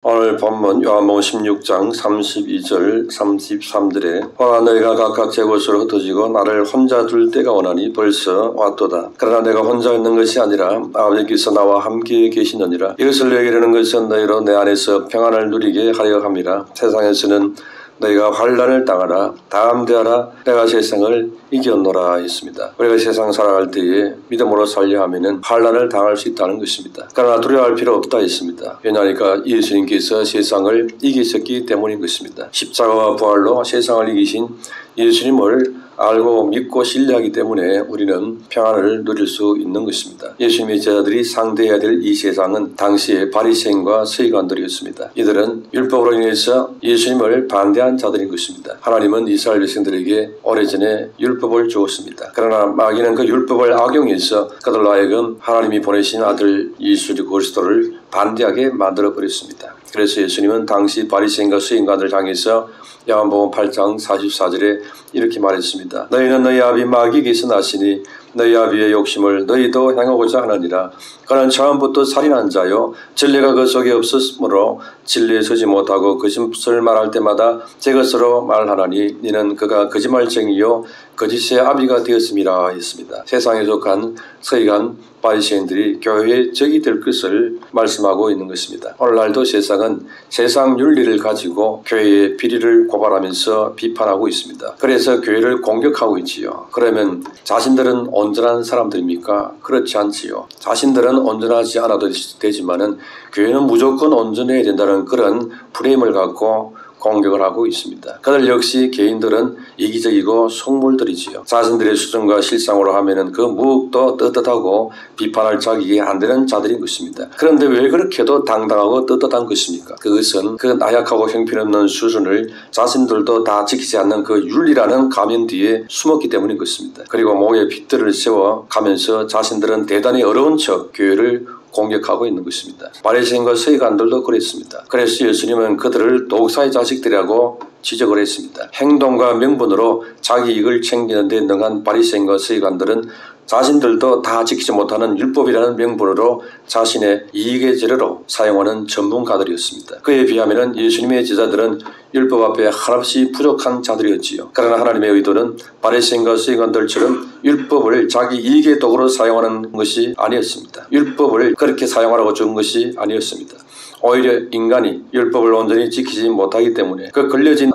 오늘 본문 요한복음 16장 32절 33절에 보라 너희가 각각 제 곳으로 흩어지고 나를 혼자 둘 때가 오나니 벌써 왔도다. 그러나 내가 혼자 있는 것이 아니라 아버지께서 나와 함께 계시느니라. 이것을 너희에게 이르는 것은 너희로 내 안에서 평안을 누리게 하려 함이라. 세상에서는 너희가 환난을 당하라. 담대하라. 내가 세상을 이겼노라 했습니다. 우리가 세상 살아갈 때에 믿음으로 살려 하면은 환난을 당할 수 있다는 것입니다. 그러나 두려워할 필요 없다 했습니다. 왜냐하니까 예수님께서 세상을 이기셨기 때문인 것입니다. 십자가와 부활로 세상을 이기신 예수님을 알고 믿고 신뢰하기 때문에 우리는 평안을 누릴 수 있는 것입니다. 예수님의 제자들이 상대해야 될 이 세상은 당시의 바리새인과 서기관들이었습니다. 이들은 율법으로 인해서 예수님을 반대한 자들인 것입니다. 하나님은 이스라엘 백성들에게 오래전에 율법을 주었습니다. 그러나 마귀는 그 율법을 악용해서 그들로 하여금 하나님이 보내신 아들 예수 그리스도를 반대하게 만들어버렸습니다. 그래서 예수님은 당시 바리새인과 서기관들을 향해서 요한복음 8장 44절에 이렇게 말했습니다. 너희는 너희 아비 마귀에게서 나시니 너희 아비의 욕심을 너희도 행하고자 하느니라. 그는 처음부터 살인한 자요 진리가 그 속에 없었으므로 진리에 서지 못하고 거짓을 말할 때마다 제 것으로 말하나니 이는 그가 거짓말쟁이요 거짓의 아비가 되었음이라 했습니다. 세상에 속한 서기관 바리새인들이 교회의 적이 될 것을 말씀하고 있는 것입니다. 오늘날도 세상은 세상 윤리를 가지고 교회의 비리를 고발하면서 비판하고 있습니다. 그래서 교회를 공격하고 있지요. 그러면 자신들은 온전한 사람들입니까? 그렇지 않지요. 자신들은 온전하지 않아도 되지만은 교회는 무조건 온전해야 된다는 그런 프레임을 갖고 공격을 하고 있습니다. 그들 역시 개인들은 이기적이고 속물들이지요. 자신들의 수준과 실상으로 하면은 그 무엇도 떳떳하고 비판할 자격이 안 되는 자들인 것입니다. 그런데 왜 그렇게도 당당하고 떳떳한 것입니까? 그것은 그 나약하고 형편없는 수준을 자신들도 다 지키지 않는 그 윤리라는 가면 뒤에 숨었기 때문인 것입니다. 그리고 목에 핏들을 세워 가면서 자신들은 대단히 어려운 척 교회를 공격하고 있는 것입니다. 바리새인과 서기관들도 그랬습니다. 그래서 예수님은 그들을 독사의 자식들이라고 지적을 했습니다. 행동과 명분으로 자기 이익을 챙기는 데 능한 바리새인과 서기관들은 자신들도 다 지키지 못하는 율법이라는 명분으로 자신의 이익의 재료로 사용하는 전문가들이었습니다. 그에 비하면 예수님의 제자들은 율법 앞에 한없이 부족한 자들이었지요. 그러나 하나님의 의도는 바리새인과 서기관들처럼 율법을 자기 이익의 도구로 사용하는 것이 아니었습니다. 율법을 그렇게 사용하라고 준 것이 아니었습니다. 오히려 인간이 율법을 온전히 지키지 못하기 때문에 그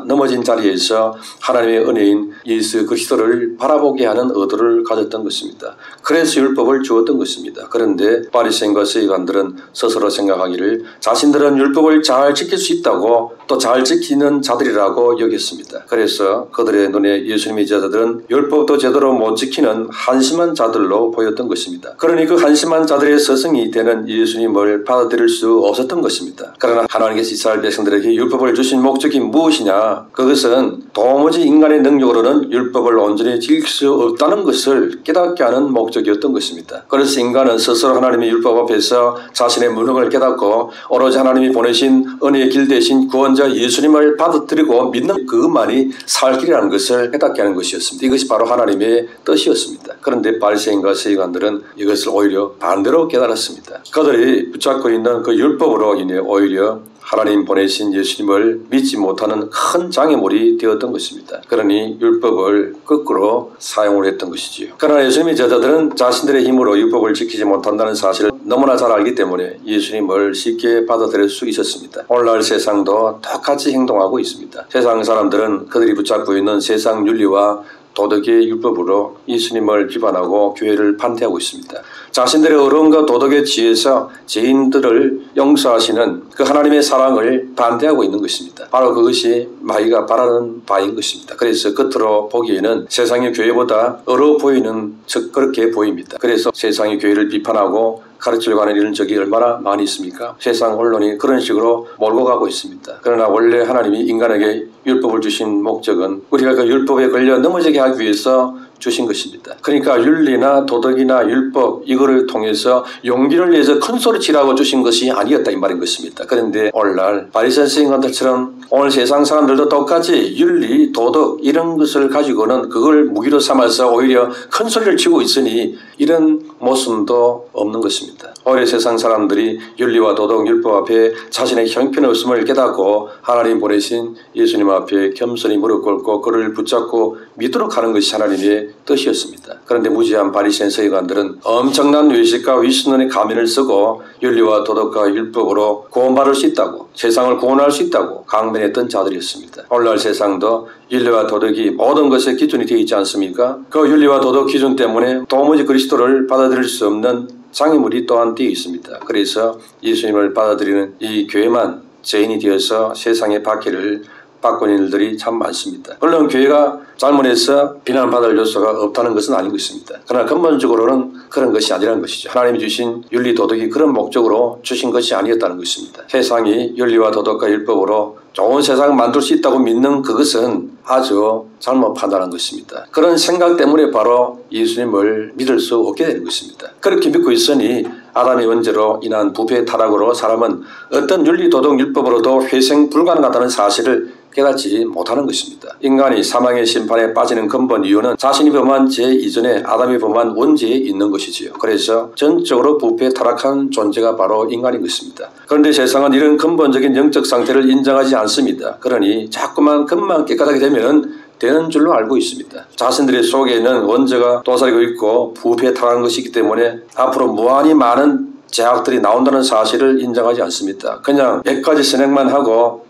넘어진 자리에서 하나님의 은혜인 예수 그리스도를 바라보게 하는 의도를 가졌던 것입니다. 그래서 율법을 주었던 것입니다. 그런데 바리새인과 서기관들은 스스로 생각하기를 자신들은 율법을 잘 지킬 수 있다고 또 잘 지키는 자들이라고 여겼습니다. 그래서 그들의 눈에 예수님의 제자들은 율법도 제대로 못 지키는 한심한 자들로 보였던 것입니다. 그러니 그 한심한 자들의 스승이 되는 예수님을 받아들일 수 없었던 것입니다. 그러나 하나님께서 이스라엘 백성들에게 율법을 주신 목적이 무엇이냐? 그것은 도무지 인간의 능력으로는 율법을 온전히 지킬 수 없다는 것을 깨닫게 하는 목적이었던 것입니다. 그래서 인간은 스스로 하나님의 율법 앞에서 자신의 무능을 깨닫고 오로지 하나님이 보내신 은혜의 길 대신 구원자 예수님을 받아들이고 믿는 그것만이 살 길이라는 것을 깨닫게 하는 것이었습니다. 이것이 바로 하나님의 뜻이었습니다. 그런데 바리새인과 서기관들은 이것을 오히려 반대로 깨달았습니다. 그들이 붙잡고 있는 그 율법으로 인해 오히려 하나님 보내신 예수님을 믿지 못하는 큰 장애물이 되었던 것입니다. 그러니 율법을 거꾸로 사용을 했던 것이지요. 그러나 예수님의 제자들은 자신들의 힘으로 율법을 지키지 못한다는 사실을 너무나 잘 알기 때문에 예수님을 쉽게 받아들일 수 있었습니다. 오늘날 세상도 똑같이 행동하고 있습니다. 세상 사람들은 그들이 붙잡고 있는 세상 윤리와 도덕의 율법으로 예수님을 비판하고 교회를 반대하고 있습니다. 자신들의 어려움과 도덕의 지혜에서 죄인들을 용서하시는 그 하나님의 사랑을 반대하고 있는 것입니다. 바로 그것이 마귀가 바라는 바인 것입니다. 그래서 겉으로 보기에는 세상의 교회보다 어려워 보이는 즉 그렇게 보입니다. 그래서 세상의 교회를 비판하고 가르치려고 하는 이런 적이 얼마나 많이 있습니까? 세상 언론이 그런 식으로 몰고 가고 있습니다. 그러나 원래 하나님이 인간에게 율법을 주신 목적은 우리가 그 율법에 걸려 넘어지게 하기 위해서 주신 것입니다. 그러니까 윤리나 도덕이나 율법 이거를 통해서 용기를 내서 큰 소리 치라고 주신 것이 아니었다 이 말인 것입니다. 그런데 오늘날 바리새인 선생님들처럼 오늘 세상 사람들도 똑같이 윤리, 도덕 이런 것을 가지고는 그걸 무기로 삼아서 오히려 큰 소리를 치고 있으니 이런 모습도 없는 것입니다. 오히려 세상 사람들이 윤리와 도덕, 율법 앞에 자신의 형편없음을 깨닫고 하나님 보내신 예수님 앞에 겸손히 무릎 꿇고 그를 붙잡고 믿도록 하는 것이 하나님의 뜻이었습니다. 그런데 무지한 바리새인 서기관들은 엄청난 외식과 위선론의 가면을 쓰고 윤리와 도덕과 율법으로 구원받을 수 있다고, 세상을 구원할 수 있다고 강변했던 자들이었습니다. 오늘날 세상도 윤리와 도덕이 모든 것의 기준이 되어 있지 않습니까? 그 윤리와 도덕 기준 때문에 도무지 그리스도를 받아들일 수 없는 장애물이 또한 되어 있습니다. 그래서 예수님을 받아들이는 이 교회만 죄인이 되어서 세상의 박해를 받고 있는 일들이 참 많습니다. 물론 교회가 잘못해서 비난받을 요소가 없다는 것은 아닌 것입니다. 그러나 근본적으로는 그런 것이 아니라는 것이죠. 하나님이 주신 윤리 도덕이 그런 목적으로 주신 것이 아니었다는 것입니다. 세상이 윤리와 도덕과 율법으로 좋은 세상을 만들 수 있다고 믿는 그것은 아주 잘못 판단한 것입니다. 그런 생각 때문에 바로 예수님을 믿을 수 없게 되는 것입니다. 그렇게 믿고 있으니 아담의 원죄로 인한 부패 타락으로 사람은 어떤 윤리 도덕 율법으로도 회생 불가능하다는 사실을 깨닫지 못하는 것입니다. 인간이 사망의 심판에 빠지는 근본 이유는 자신이 범한 죄 이전에 아담이 범한 원죄에 있는 것이지요. 그래서 전적으로 부패 타락한 존재가 바로 인간인 것입니다. 그런데 세상은 이런 근본적인 영적 상태를 인정하지 않습니다. 그러니 자꾸만 금방 깨끗하게 되는 줄로 알고 있습니다. 자신들의 속에는 원죄가 도사리고 있고 부패에 타락한 것이기 때문에 앞으로 무한히 많은 제약들이 나온다는 사실을 인정하지 않습니다. 그냥 몇 가지 선행만 하고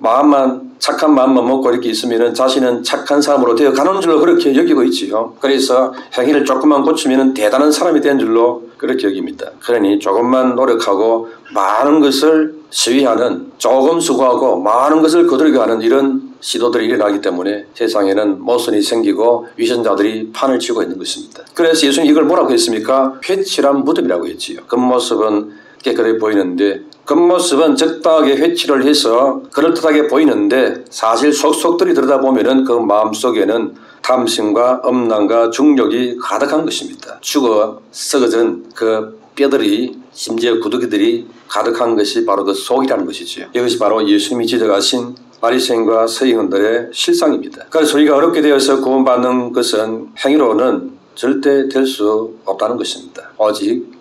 착한 마음만 먹고 이렇게 있으면 자신은 착한 사람으로 되어가는 줄로 그렇게 여기고 있지요. 그래서 행위를 조금만 고치면 대단한 사람이 된 줄로 그렇게 여깁니다. 그러니 조금만 노력하고 많은 것을 시위하는, 조금 수고하고 많은 것을 거두려고 하는 이런 시도들이 일어나기 때문에 세상에는 모순이 생기고 위선자들이 판을 치고 있는 것입니다. 그래서 예수님이 이걸 뭐라고 했습니까? 회칠한 무덤이라고 했지요. 겉모습은 깨끗해 보이는데 겉모습은 적당하게 회칠을 해서 그럴듯하게 보이는데 사실 속속들이 들여다보면 그 마음속에는 탐심과 엄란과 중력이 가득한 것입니다. 죽어 썩어진 그 뼈들이, 심지어 구더기들이 가득한 것이 바로 그 속이라는 것이죠. 이것이 바로 예수님이 지적하신 바리새인과 서기관들의 실상입니다. 그래서 우리가 어렵게 되어서 구원받는 것은 행위로는 절대 될 수 없다는 것입니다. 오직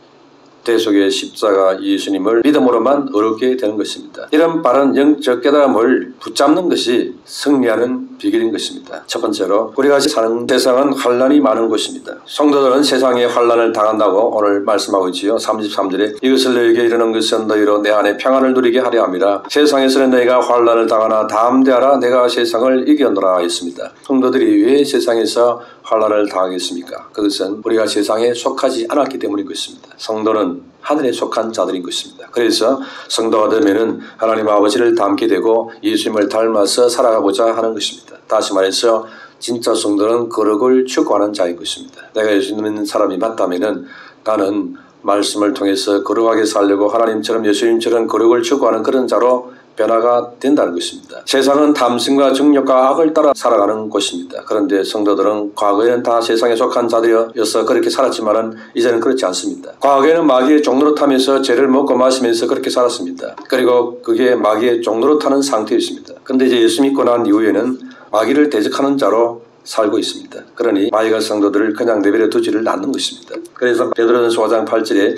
대속의 십자가 예수님을 믿음으로만 어렵게 되는 것입니다. 이런 바른 영적 깨달음을 붙잡는 것이 승리하는 비결인 것입니다. 첫 번째로 우리가 사는 세상은 환난이 많은 곳입니다. 성도들은 세상에 환난을 당한다고 오늘 말씀하고 있지요. 33절에 이것을 너희에게 이르는 것은 너희로 내 안에 평안을 누리게 하려 함이라. 세상에서는 너희가 환난을 당하나 담대하라 내가 세상을 이겨노라 했습니다. 성도들이 왜 세상에서 환난을 당하겠습니까? 그것은 우리가 세상에 속하지 않았기 때문인 것입니다. 성도는 하늘에 속한 자들인 것입니다. 그래서 성도가 되면은 하나님 아버지를 닮게 되고 예수님을 닮아서 살아가고자 하는 것입니다. 다시 말해서 진짜 성도는 거룩을 추구하는 자인 것입니다. 내가 예수 믿는 사람이 맞다면은 나는 말씀을 통해서 거룩하게 살려고 하나님처럼 예수님처럼 거룩을 추구하는 그런 자로 변화가 된다는 것입니다. 세상은 탐심과 정욕과 악을 따라 살아가는 곳입니다. 그런데 성도들은 과거에는 다 세상에 속한 자들이어서 그렇게 살았지만 이제는 그렇지 않습니다. 과거에는 마귀의 종노릇하면서 죄를 먹고 마시면서 그렇게 살았습니다. 그리고 그게 마귀의 종노릇하는 상태였습니다. 그런데 이제 예수 믿고 난 이후에는 마귀를 대적하는 자로 살고 있습니다. 그러니 마귀가 성도들을 그냥 내버려 두지를 않는 것입니다. 그래서 베드로전서 5장 8절에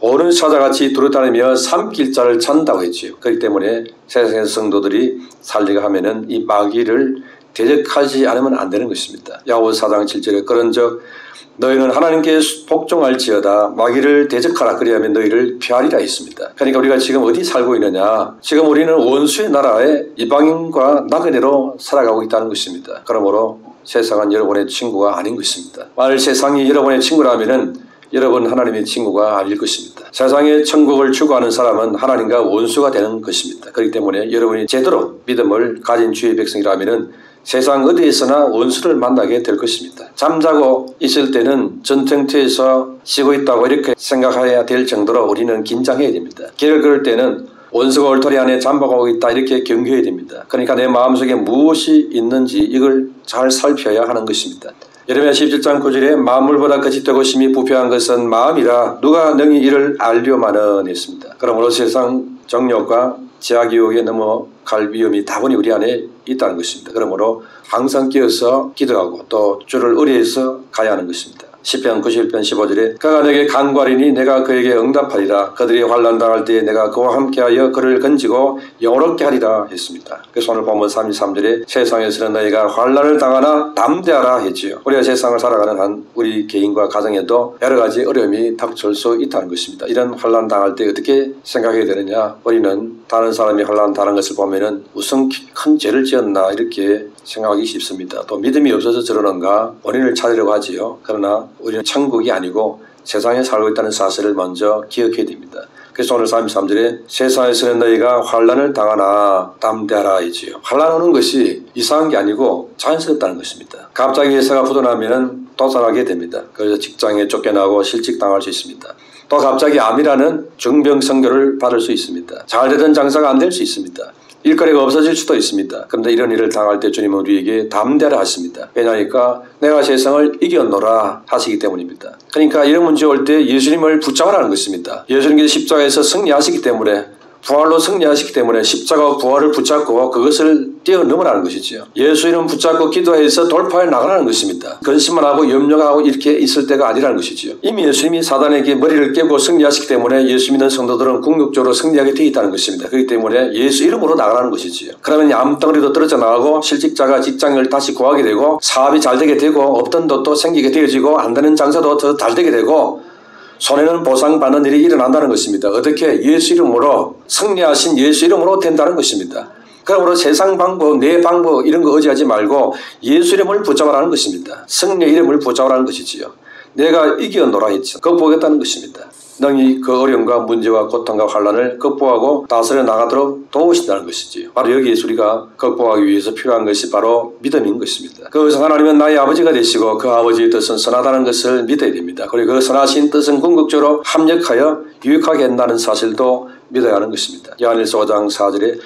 옳은 사자같이 두루다니며 삼킬 자를 찾는다고 했지요. 그렇기 때문에 세상의 성도들이 살리가 하면은 이 마귀를 대적하지 않으면 안 되는 것입니다. 야고보서 4장 7절에 그런즉 너희는 하나님께 복종할지어다 마귀를 대적하라 그리하면 너희를 피하리라 했습니다. 그러니까 우리가 지금 어디 살고 있느냐? 지금 우리는 원수의 나라에 이방인과 나그네로 살아가고 있다는 것입니다. 그러므로 세상은 여러분의 친구가 아닌 것입니다. 만일 세상이 여러분의 친구라면은 여러분 하나님의 친구가 아닐 것입니다. 세상의 천국을 추구하는 사람은 하나님과 원수가 되는 것입니다. 그렇기 때문에 여러분이 제대로 믿음을 가진 주의 백성이라면 세상 어디에서나 원수를 만나게 될 것입니다. 잠자고 있을 때는 전쟁터에서 쉬고 있다고 이렇게 생각해야 될 정도로 우리는 긴장해야 됩니다. 길을 걸을 때는 원수가 울타리 안에 잠복하고 있다 이렇게 경계해야 됩니다. 그러니까 내 마음속에 무엇이 있는지 이걸 잘 살펴야 하는 것입니다. 예레미야 17장 9절에 만물보다 거짓되고 심히 부패한 것은 마음이라 누가 능히 이를 알려마는 했습니다. 그러므로 세상 정욕과 제약 유혹에 넘어갈 위험이 다분히 우리 안에 있다는 것입니다. 그러므로 항상 깨어서 기도하고 또 주를 의뢰해서 가야 하는 것입니다. 시편 91편 15절에 그가 내게 간구하리니 내가 그에게 응답하리라. 그들이 환난 당할 때에 내가 그와 함께하여 그를 건지고 영원롭게 하리라 했습니다. 그래서 오늘 본문 33절에 세상에서는 너희가 환난을 당하나 담대하라 했지요. 우리가 세상을 살아가는 한 우리 개인과 가정에도 여러 가지 어려움이 닥칠 수 있다는 것입니다. 이런 환난 당할 때 어떻게 생각해야 되느냐? 우리는 다른 사람이 환난 당하는 것을 보면은 무슨 큰 죄를 지었나 이렇게 생각하기 쉽습니다. 또 믿음이 없어서 저러는가 원인을 찾으려고 하지요. 그러나 우리는 천국이 아니고 세상에 살고 있다는 사실을 먼저 기억해야 됩니다. 그래서 오늘 33절에 세상에서는 너희가 환난을 당하나 담대하라 했지요. 환난 오는 것이 이상한 게 아니고 자연스럽다는 것입니다. 갑자기 회사가 부도나면 도산하게 됩니다. 그래서 직장에 쫓겨나고 실직당할 수 있습니다. 또 갑자기 암이라는 중병선고를 받을 수 있습니다. 잘 되던 장사가 안 될 수 있습니다. 일거리가 없어질 수도 있습니다. 그런데 이런 일을 당할 때 주님은 우리에게 담대하라 하십니다. 왜냐하니까 내가 세상을 이겨노라 하시기 때문입니다. 그러니까 이런 문제 올 때 예수님을 붙잡으라는 것입니다. 예수님께서 십자가에서 승리하시기 때문에 부활로 승리하시기 때문에 십자가와 부활을 붙잡고 그것을 뛰어넘으라는 것이지요. 예수 이름 붙잡고 기도해서 돌파해 나가라는 것입니다. 근심만 하고 염려하고 이렇게 있을 때가 아니라는 것이지요. 이미 예수님이 사단에게 머리를 깨고 승리하시기 때문에 예수 믿는 성도들은 궁극적으로 승리하게 되어 있다는 것입니다. 그렇기 때문에 예수 이름으로 나가라는 것이지요. 그러면 암덩어리도 떨어져 나가고 실직자가 직장을 다시 구하게 되고 사업이 잘 되게 되고 없던 돈도 생기게 되어지고 안 되는 장사도 더 잘 되게 되고 손해는 보상받는 일이 일어난다는 것입니다. 어떻게? 예수 이름으로 승리하신 예수 이름으로 된다는 것입니다. 그러므로 세상 방법, 내 방법 이런 거 의지하지 말고 예수 이름을 붙잡으라는 것입니다. 승리의 이름을 붙잡으라는 것이지요. 내가 이겨노라 했죠. 극복하겠다는 것입니다. 능히 그 어려움과 문제와 고통과 환난을 극복하고 다스려 나가도록 도우신다는 것이지요. 바로 여기에서 우리가 극복하기 위해서 필요한 것이 바로 믿음인 것입니다. 그것은 하나님은 나의 아버지가 되시고 그 아버지의 뜻은 선하다는 것을 믿어야 됩니다. 그리고 그 선하신 뜻은 궁극적으로 합력하여 유익하게 한다는 사실도 믿어야 하는 것입니다. 요한일서 5장 4절에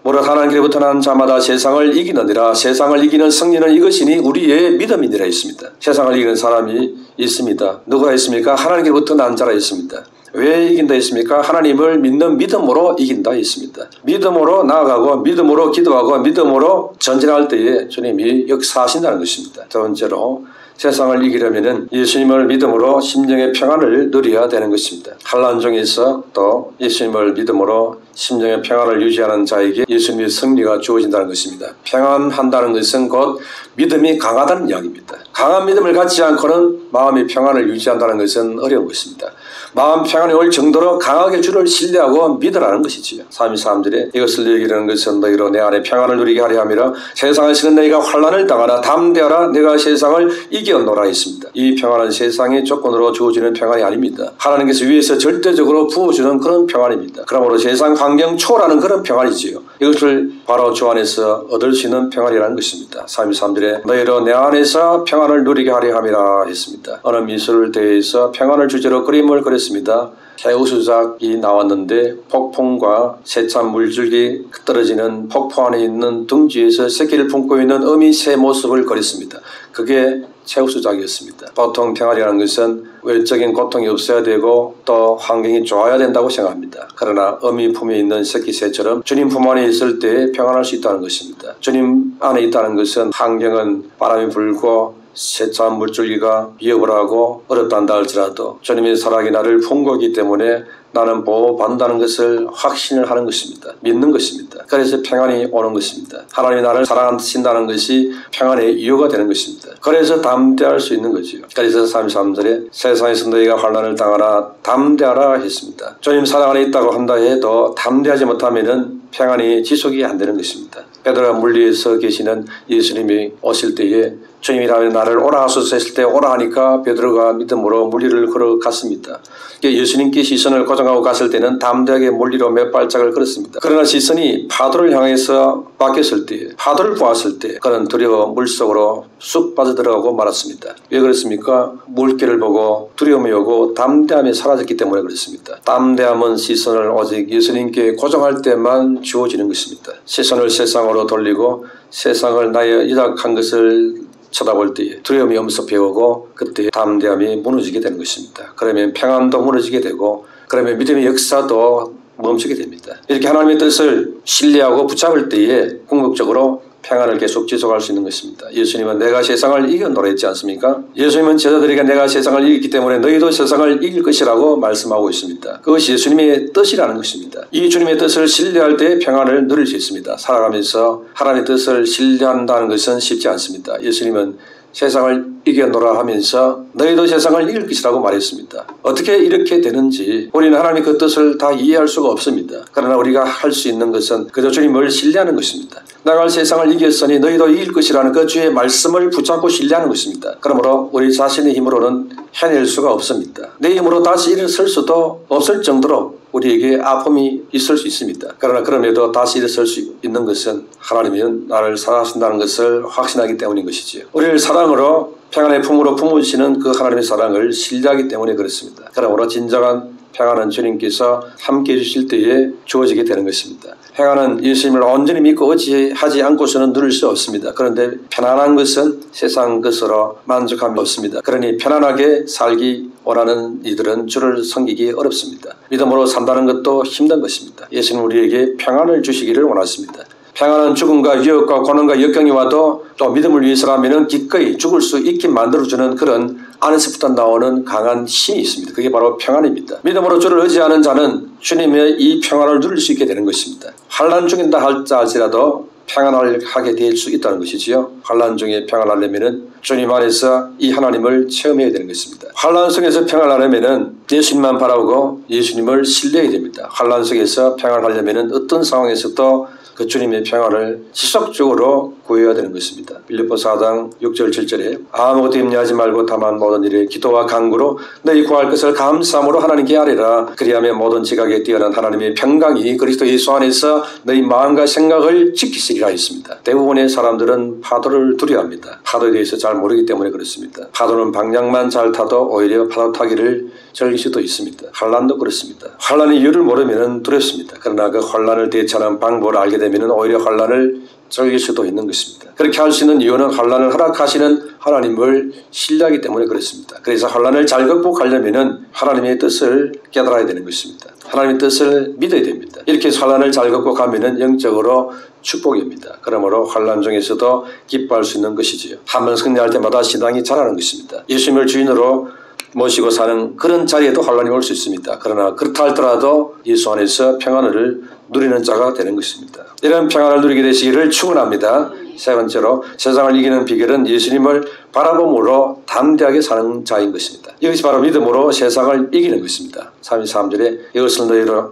무릇 하나님께로부터 난 자마다 세상을 이기느니라. 세상을 이기는 승리는 이것이니 우리의 믿음이니라 했습니다. 세상을 이기는 사람이 있습니다. 누가 있습니까? 하나님께로부터 난 자라 있습니다. 왜 이긴다 했습니까? 하나님을 믿는 믿음으로 이긴다 했습니다. 믿음으로 나아가고 믿음으로 기도하고 믿음으로 전진할 때에 주님이 역사하신다는 것입니다. 두 번째로 세상을 이기려면 예수님을 믿음으로 심령의 평안을 누려야 되는 것입니다. 환난 중에서 또 예수님을 믿음으로 심령의 평안을 유지하는 자에게 예수님의 승리가 주어진다는 것입니다. 평안한다는 것은 곧 믿음이 강하다는 이야기입니다. 강한 믿음을 갖지 않고는 마음의 평안을 유지한다는 것은 어려운 것입니다. 마음 평안이 올 정도로 강하게 주를 신뢰하고 믿으라는 것이지요. 33절에 이것을 얘기하는 것은 너희로 내 안에 평안을 누리게 하려 함이라. 세상에서는 너희가 환난을 당하나 담대하라. 내가 세상을 이겨노라 했습니다. 이 평안은 세상의 조건으로 주어지는 평안이 아닙니다. 하나님께서 위에서 절대적으로 부어주는 그런 평안입니다. 그러므로 세상 환경 초월하는 그런 평안이지요. 이것을 바로 주 안에서 얻을 수 있는 평안이라는 것입니다. 33절에 너희로 내 안에서 평안을 누리게 하려 함이라 했습니다. 어느 미술을 대해서 평안을 주제로 그림을 그렸습니다. 새우수작이 나왔는데 폭풍과 세찬 물줄기 떨어지는 폭포 안에 있는 둥지에서 새끼를 품고 있는 어미 새 모습을 그렸습니다. 그게 새우수작이었습니다. 보통 평안이라는 것은 외적인 고통이 없어야 되고 또 환경이 좋아야 된다고 생각합니다. 그러나 어미 품에 있는 새끼 새처럼 주님 품 안에 있을 때 평안할 수 있다는 것입니다. 주님 안에 있다는 것은 환경은 바람이 불고 세찬 물줄기가 위협을 하고 어렵단다 할지라도 주님의 사랑이 나를 품고있기 때문에 나는 보호받는다는 것을 확신을 하는 것입니다. 믿는 것입니다. 그래서 평안이 오는 것입니다. 하나님이 나를 사랑하신다는 것이 평안의 이유가 되는 것입니다. 그래서 담대할 수 있는 거지요. 그래서 33절에 세상에서 너희가 환난을 당하나 담대하라 했습니다. 주님 사랑 안에 있다고 한다 해도 담대하지 못하면은 평안이 지속이 안 되는 것입니다. 베드로가 물리에서 계시는 예수님이 오실 때에 주님이라면 나를 오라 하소서 했을 때 오라 하니까 베드로가 믿음으로 물리를 걸어갔습니다. 예수님께 시선을 고정하고 갔을 때는 담대하게 물리로 몇 발짝을 걸었습니다. 그러나 시선이 파도를 향해서 바뀌었을 때, 파도를 보았을 때 그는 두려워 물속으로 쑥 빠져들어가고 말았습니다. 왜 그렇습니까? 물결을 보고 두려움이 오고 담대함이 사라졌기 때문에 그렇습니다. 담대함은 시선을 오직 예수님께 고정할 때만 주어지는 것입니다. 시선을 세상으로 돌리고 세상을 나의 이락한 것을 쳐다볼 때에 두려움이 엄습해오고 그때 담대함이 무너지게 되는 것입니다. 그러면 평안도 무너지게 되고 그러면 믿음의 역사도 멈추게 됩니다. 이렇게 하나님의 뜻을 신뢰하고 붙잡을 때에 궁극적으로 평안을 계속 지속할 수 있는 것입니다. 예수님은 내가 세상을 이겨노라 했지 않습니까? 예수님은 제자들에게 내가 세상을 이겼기 때문에 너희도 세상을 이길 것이라고 말씀하고 있습니다. 그것이 예수님의 뜻이라는 것입니다. 이 주님의 뜻을 신뢰할 때 평안을 누릴 수 있습니다. 살아가면서 하나님의 뜻을 신뢰한다는 것은 쉽지 않습니다. 예수님은 세상을 이겨노라 하면서 너희도 세상을 이길 것이라고 말했습니다. 어떻게 이렇게 되는지 우리는 하나님의 그 뜻을 다 이해할 수가 없습니다. 그러나 우리가 할 수 있는 것은 그저 주님을 신뢰하는 것입니다. 내가 세상을 이겼으니 너희도 이길 것이라는 그 주의 말씀을 붙잡고 신뢰하는 것입니다. 그러므로 우리 자신의 힘으로는 해낼 수가 없습니다. 내 힘으로 다시 일어설 수도 없을 정도로 우리에게 아픔이 있을 수 있습니다. 그러나 그럼에도 다시 일어설 수 있는 것은 하나님이 나를 사랑하신다는 것을 확신하기 때문인 것이지요. 우리를 사랑으로 평안의 품으로 품으시는 그 하나님의 사랑을 신뢰하기 때문에 그렇습니다. 그러므로 진정한 평안은 주님께서 함께해 주실 때에 주어지게 되는 것입니다. 평안은 예수님을 온전히 믿고 의지하지 않고서는 누릴 수 없습니다. 그런데 편안한 것은 세상 것으로 만족함이 없습니다. 그러니 편안하게 살기 원하는 이들은 주를 섬기기 어렵습니다. 믿음으로 산다는 것도 힘든 것입니다. 예수님 우리에게 평안을 주시기를 원하십니다. 평안은 죽음과 위협과 고난과 역경이 와도 또 믿음을 위해서라면 기꺼이 죽을 수 있게 만들어주는 그런 안에서부터 나오는 강한 힘이 있습니다. 그게 바로 평안입니다. 믿음으로 주를 의지하는 자는 주님의 이 평안을 누릴 수 있게 되는 것입니다. 환난 중인다 할지라도 평안을 하게 될 수 있다는 것이지요. 환난 중에 평안하려면 주님 안에서 이 하나님을 체험해야 되는 것입니다. 환난 속에서 평안하려면 예수님만 바라보고 예수님을 신뢰해야 됩니다. 환난 속에서 평안하려면 어떤 상황에서도 그 주님의 평안을 지속적으로 구해야 되는 것입니다. 빌립보서 4장 6절 7절에 아무것도 염려하지 말고 다만 모든 일에 기도와 간구로 너희 구할 것을 감사함으로 하나님께 아뢰라. 그리하면 모든 지각에 뛰어난 하나님의 평강이 그리스도 예수 안에서 너희 마음과 생각을 지키시리라 했습니다. 대부분의 사람들은 파도를 두려워합니다. 파도에 대해서 잘 모르기 때문에 그렇습니다. 파도는 방향만 잘 타도 오히려 파도 타기를 즐길 수도 있습니다. 환난도 그렇습니다. 환난의 이유를 모르면 두렵습니다. 그러나 그 환난을 대처하는 방법을 알게 되면 오히려 환난을 즐길 수도 있는 것입니다. 그렇게 할 수 있는 이유는 환난을 허락하시는 하나님을 신뢰하기 때문에 그렇습니다. 그래서 환난을 잘 극복하려면 하나님의 뜻을 깨달아야 되는 것입니다. 하나님의 뜻을 믿어야 됩니다. 이렇게 환난을 잘 극복하면 영적으로 축복입니다. 그러므로 환난 중에서도 기뻐할 수 있는 것이지요. 한번 승리할 때마다 신앙이 자라는 것입니다. 예수님을 주인으로 모시고 사는 그런 자리에도 환난이 올 수 있습니다. 그러나 그렇다 할지라도 예수 안에서 평안을 누리는 자가 되는 것입니다. 이런 평안을 누리게 되시기를 축원합니다. 세 번째로 세상을 이기는 비결은 예수님을 바라봄으로 담대하게 사는 자인 것입니다. 이것이 바로 믿음으로 세상을 이기는 것입니다. 33절에 이것을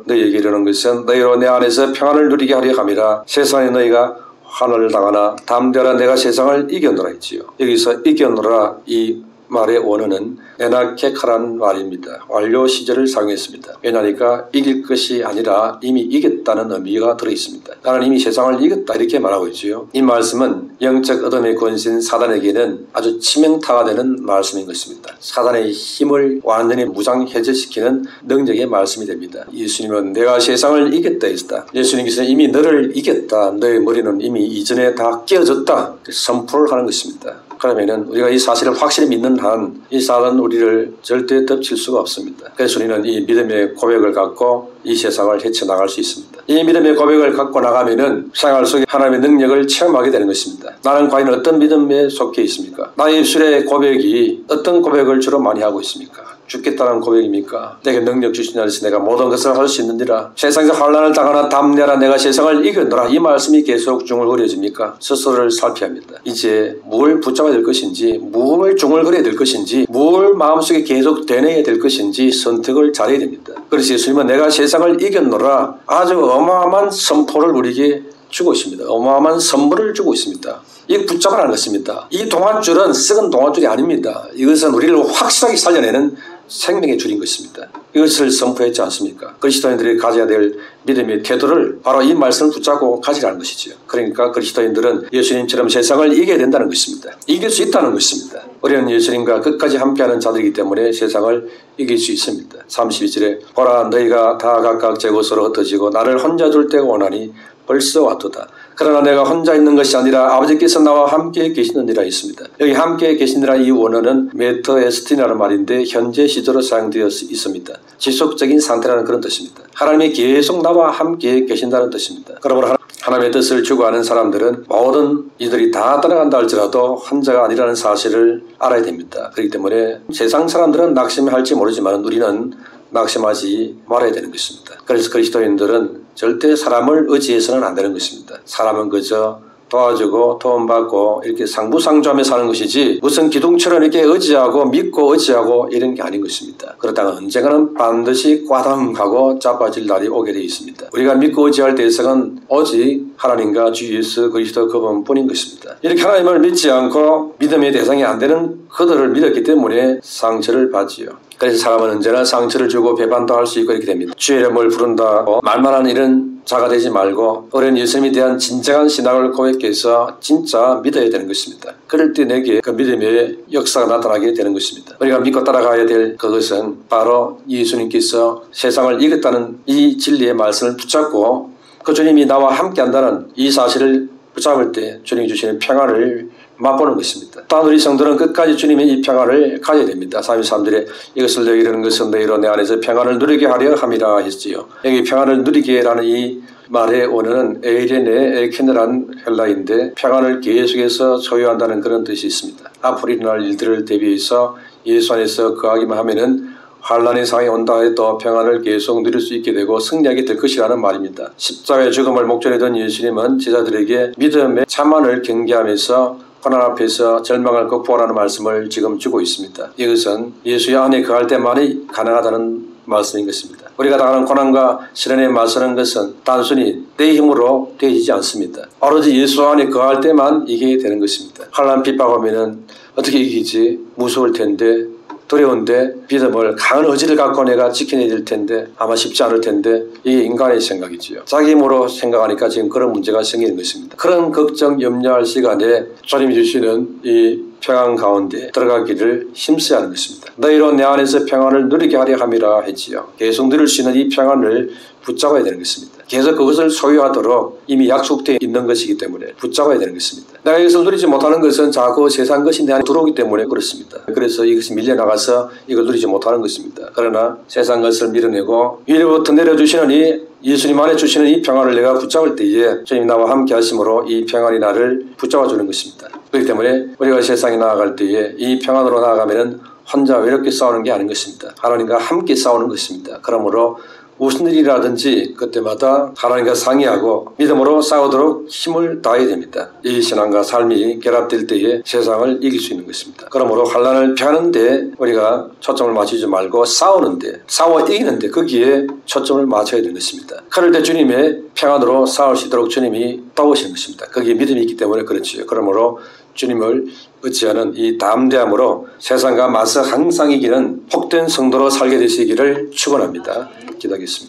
너희에게 이르는 것은 너희로 내 안에서 평안을 누리게 하려 함이라. 세상에 너희가 환난을 당하나 담대하라 내가 세상을 이겨노라 했지요. 여기서 이겨노라 이 말의 원어는 에나케카라는 말입니다. 완료 시제를 사용했습니다. 왜냐하니까 이길 것이 아니라 이미 이겼다는 의미가 들어있습니다. 나는 이미 세상을 이겼다 이렇게 말하고 있지요. 이 말씀은 영적 어둠의 권세인 사단에게는 아주 치명타가 되는 말씀인 것입니다. 사단의 힘을 완전히 무장해제시키는 능력의 말씀이 됩니다. 예수님은 내가 세상을 이겼다 했다. 예수님께서는 이미 너를 이겼다. 너의 머리는 이미 이전에 다 깨어졌다. 선포를 하는 것입니다. 그러면은 우리가 이 사실을 확실히 믿는 한 이 사단은 우리를 절대 덮칠 수가 없습니다. 그래서 우리는 이 믿음의 고백을 갖고 이 세상을 헤쳐나갈 수 있습니다. 이 믿음의 고백을 갖고 나가면은 생활 속에 하나님의 능력을 체험하게 되는 것입니다. 나는 과연 어떤 믿음에 속해 있습니까? 나의 입술의 고백이 어떤 고백을 주로 많이 하고 있습니까? 죽겠다는 고백입니까? 내게 능력 주신 자에서 내가 모든 것을 할 수 있느니라. 세상에서 환난을 당하나 담대하라 내가 세상을 이겨노라. 이 말씀이 계속 중얼거려집니까? 스스로를 살펴야 합니다. 이제 뭘 붙잡아야 될 것인지, 뭘 중얼거려야 될 것인지, 뭘 마음속에 계속 되뇌야 될 것인지 선택을 잘해야 됩니다. 그래서 예수님은 내가 세상을 이겨노라 아주 어마어마한 선포를 우리에게 주고 있습니다. 어마어마한 선물을 주고 있습니다. 이거 붙잡아라는 것입니다. 이 동아줄은 썩은 동아줄이 아닙니다. 이것은 우리를 확실하게 살려내는 생명의 줄인 것입니다. 이것을 선포했지 않습니까? 그리스도인들이 가져야 될 믿음의 태도를 바로 이 말씀을 붙잡고 가지라는 것이죠. 그러니까 그리스도인들은 예수님처럼 세상을 이겨야 된다는 것입니다. 이길 수 있다는 것입니다. 우리는 예수님과 끝까지 함께하는 자들이기 때문에 세상을 이길 수 있습니다. 32절에 보라 너희가 다 각각 제 곳으로 흩어지고 나를 혼자 둘 때가 오나니 벌써 왔도다. 그러나 내가 혼자 있는 것이 아니라 아버지께서 나와 함께 계시느니라 있습니다. 여기 함께 계시느니라 이 원어는 메터에스틴이라는 말인데 현재 시제로 사용되어 있습니다. 지속적인 상태라는 그런 뜻입니다. 하나님이 계속 나와 함께 계신다는 뜻입니다. 그러므로 하나님의 뜻을 추구하는 사람들은 모든 이들이 다 따라간다 할지라도 혼자가 아니라는 사실을 알아야 됩니다. 그렇기 때문에 세상 사람들은 낙심할지 모르지만 우리는 낙심하지 말아야 되는 것입니다. 그래서 그리스도인들은 절대 사람을 의지해서는 안 되는 것입니다. 사람은 그저 도와주고 도움받고 이렇게 상부상조하며 사는 것이지 무슨 기둥처럼 이렇게 의지하고 믿고 의지하고 이런 게 아닌 것입니다. 그러다가 언젠가는 반드시 꽈당하고 자빠질 날이 오게 되어 있습니다. 우리가 믿고 의지할 대상은 오직 하나님과 주 예수 그리스도 그분뿐인 것입니다. 이렇게 하나님을 믿지 않고 믿음의 대상이 안 되는 그들을 믿었기 때문에 상처를 받지요. 그래서 사람은 언제나 상처를 주고 배반도 할 수 있고 이렇게 됩니다. 주의 이름을 부른다고 말만 하는 이런 자가 되지 말고 어린 예수님에 대한 진정한 신앙을 고백해서 진짜 믿어야 되는 것입니다. 그럴 때 내게 그 믿음의 역사가 나타나게 되는 것입니다. 우리가 믿고 따라가야 될 그것은 바로 예수님께서 세상을 이겼다는 이 진리의 말씀을 붙잡고 그 주님이 나와 함께한다는 이 사실을 붙잡을 때 주님이 주시는 평안을 맛보는 것입니다. 또한 우리 성도는 끝까지 주님의 이 평안을 가져야 됩니다. 33절에 이것을 너희 이르는 것은 너희로 내 안에서 평안을 누리게 하려 함이라 했지요. 여기 평안을 누리게라는 이 말의 원어는 에이레네 에케네라는 헬라인데 평안을 계속해서 소유한다는 그런 뜻이 있습니다. 앞으로 일어날 일들을 대비해서 예수 안에서 거하기만 하면은 환난의 상황이 온다 해도 평안을 계속 누릴 수 있게 되고 승리하게 될 것이라는 말입니다. 십자가의 죽음을 목전에 둔 예수님은 제자들에게 믿음의 참만을 경계하면서 고난 앞에서 절망을 극복하라는 말씀을 지금 주고 있습니다. 이것은 예수의 안에 거할 때만이 가능하다는 말씀인 것입니다. 우리가 당하는 고난과 시련에 맞서는 것은 단순히 내 힘으로 되어지지 않습니다. 오로지 예수 안에 거할 때만 이게 되는 것입니다. 환난 핍박하면은 어떻게 이기지? 무서울 텐데 두려운데 믿음을 강한 의지를 갖고 내가 지켜내야 될 텐데 아마 쉽지 않을 텐데 이게 인간의 생각이지요. 자기 힘으로 생각하니까 지금 그런 문제가 생기는 것입니다. 그런 걱정 염려할 시간에 주님이 주시는 이 평안 가운데 들어가기를 힘써야 하는 것입니다. 너희로 내 안에서 평안을 누리게 하려 함이라 했지요. 계속 누릴 수 있는 이 평안을 붙잡아야 되는 것입니다. 계속 그것을 소유하도록 이미 약속되어 있는 것이기 때문에 붙잡아야 되는 것입니다. 내가 이것을 누리지 못하는 것은 자꾸 세상 것이 내 안에 들어오기 때문에 그렇습니다. 그래서 이것이 밀려나가서 이걸 누리지 못하는 것입니다. 그러나 세상 것을 밀어내고 위로부터 내려주시는 이 예수님 안에 주시는 이 평안을 내가 붙잡을 때에 주님 나와 함께 하심으로 이 평안이 나를 붙잡아주는 것입니다. 그렇기 때문에 우리가 세상에 나아갈 때에 이 평안으로 나아가면 혼자 외롭게 싸우는 게 아닌 것입니다. 하나님과 함께 싸우는 것입니다. 그러므로 무슨 일이라든지 그때마다 하나님과 상의하고 믿음으로 싸우도록 힘을 다해야 됩니다. 이 신앙과 삶이 결합될 때에 세상을 이길 수 있는 것입니다. 그러므로 환난을 피하는데 우리가 초점을 맞추지 말고 싸우는데 싸워 이기는데 거기에 초점을 맞춰야 되는 것입니다. 그럴 때 주님의 평안으로 싸울 수 있도록 주님이 도우시는 것입니다. 거기에 믿음이 있기 때문에 그렇지요. 그러므로 주님을 의지하는 이 담대함으로 세상과 맞서 항상 이기는 복된 성도로 살게 되시기를 축원합니다. 기도하겠습니다.